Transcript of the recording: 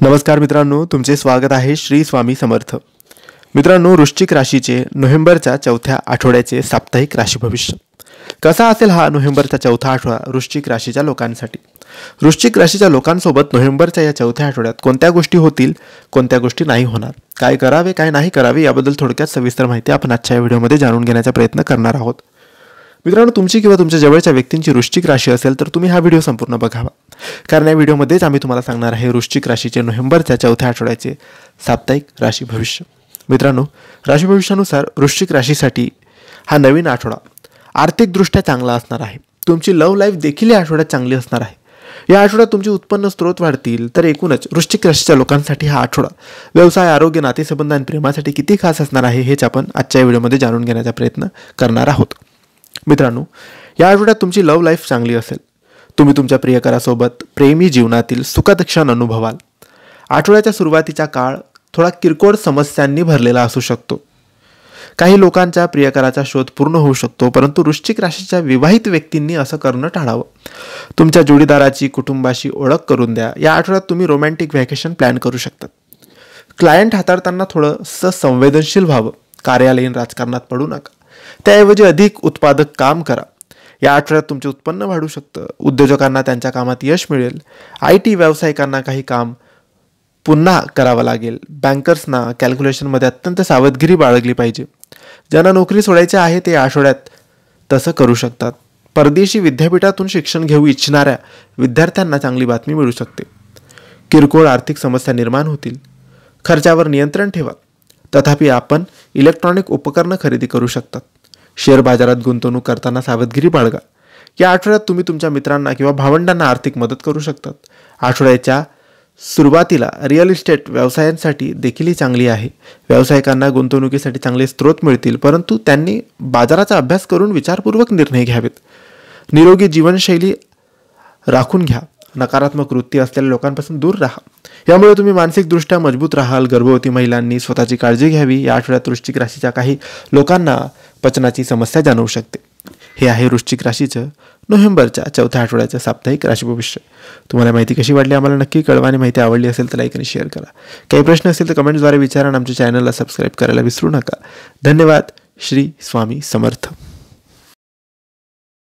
नमस्कार मित्रांनो, तुमचे स्वागत आहे श्री स्वामी समर्थ. मित्रांनो, वृश्चिक राशीचे नोव्हेंबरच्या चौथ्या आठवड्याचे साप्ताहिक राशी भविष्य कसा असेल हा नोव्हेंबरचा चौथा आठवडा वृश्चिक राशीच्या लोकांसाठी. वृश्चिक राशीच्या लोकांसोबत नोव्हेंबरच्या या चौथ्या आठवड्यात कोणत्या गोष्टी होतील, कोणत्या गोष्टी नाही होणार, काय करावे काय नाही करावे याबद्दल थोडक्यात सविस्तर माहिती आपण आजच्या व्हिडिओमध्ये जाणून घेण्याचा प्रयत्न करणार आहोत. मित्रांनो, तुमची किंवा तुमच्या जवळच्या व्यक्तींची वृश्चिक राशी असेल तर तुम्ही हा व्हिडिओ संपूर्ण बघावा, कारण या व्हिडिओमध्येच आम्ही तुम्हाला सांगणार आहे वृश्चिक राशीचे नोव्हेंबरच्या चौथ्या आठवड्याचे साप्ताहिक राशी भविष्य. मित्रांनो, राशी भविष्यानुसार वृश्चिक राशीसाठी हा नवीन आठवडा आर्थिकदृष्ट्या चांगला असणार आहे. तुमची लव्ह लाईफ देखील या आठवड्यात चांगली असणार आहे. या आठवड्यात तुमचे उत्पन्न स्रोत वाढतील. तर एकूणच वृश्चिक राशीच्या लोकांसाठी हा आठवडा व्यवसाय, आरोग्य, नातेसंबंध आणि प्रेमासाठी किती खास असणार आहे हेच आपण आजच्या व्हिडिओमध्ये जाणून घेण्याचा प्रयत्न करणार आहोत. मित्रांनो, या आठवड्यात तुमची लव्ह लाईफ चांगली असेल. तुम्ही तुमच्या प्रियकरासोबत प्रेमी जीवनातील सुखद क्षण अनुभवाल. आठवड्याच्या सुरुवातीचा काळ थोडा किरकोळ समस्यांनी भरलेला असू शकतो. काही लोकांच्या प्रियकराचा शोध पूर्ण होऊ शकतो, परंतु वृश्चिक राशीच्या विवाहित व्यक्तींनी असं करणं टाळावं. तुमच्या जोडीदाराची कुटुंबाशी ओळख करून द्या. या आठवड्यात तुम्ही रोमॅन्टिक व्हॅकेशन प्लॅन करू शकता. क्लायंट हाताळताना थोडंसं संवेदनशील व्हावं. कार्यालयीन राजकारणात पडू नका, त्याऐवजी अधिक उत्पादक काम करा. या आठवड्यात तुमचे उत्पन्न वाढू शकतं. उद्योजकांना त्यांच्या कामात यश मिळेल. IT व्यावसायिकांना काही काम पुन्हा करावं लागेल. बँकर्सना कॅल्क्युलेशनमध्ये अत्यंत सावधगिरी बाळगली पाहिजे. ज्यांना नोकरी सोडायची आहे ते या आठवड्यात तसं करू शकतात. परदेशी विद्यापीठातून शिक्षण घेऊ इच्छिणाऱ्या विद्यार्थ्यांना चांगली बातमी मिळू शकते. किरकोळ आर्थिक समस्या निर्माण होतील. खर्चावर नियंत्रण ठेवा. तथापि आपण इलेक्ट्रॉनिक उपकरणं खरेदी करू शकतात. शेअर बाजारात गुंतवणूक करताना सावधगिरी बाळगा. या आठवड्यात तुम्ही तुमच्या मित्रांना किंवा भावंडांना आर्थिक मदत करू शकतात. आठवड्याच्या सुरुवातीला रिअल इस्टेट व्यवसायांसाठी देखील ही चांगली आहे. व्यावसायिकांना गुंतवणुकीसाठी चांगले स्रोत मिळतील, परंतु त्यांनी बाजाराचा अभ्यास करून विचारपूर्वक निर्णय घ्यावेत. निरोगी जीवनशैली राखून घ्या. नकारात्मक वृत्ती असलेल्या लोकांपासून दूर राहा. यामुळे तुम्ही मानसिकदृष्ट्या मजबूत राहाल. गर्भवती महिलांनी स्वतःची काळजी घ्यावी. या आठवड्यात वृश्चिक राशीच्या काही लोकांना पचनाची समस्या जाणवू शकते. हे आहे वृश्चिक राशीचं नोव्हेंबरच्या चौथ्या आठवड्याचं साप्ताहिक राशी भविष्य. तुम्हाला माहिती कशी वाटली आम्हाला नक्की कळवा, आणि माहिती आवडली असेल तर लाईक आणि शेअर करा. काही प्रश्न असतील तर कमेंट्सद्वारे विचारा आणि आमच्या चॅनलला सबस्क्राईब करायला विसरू नका. धन्यवाद. श्री स्वामी समर्थ.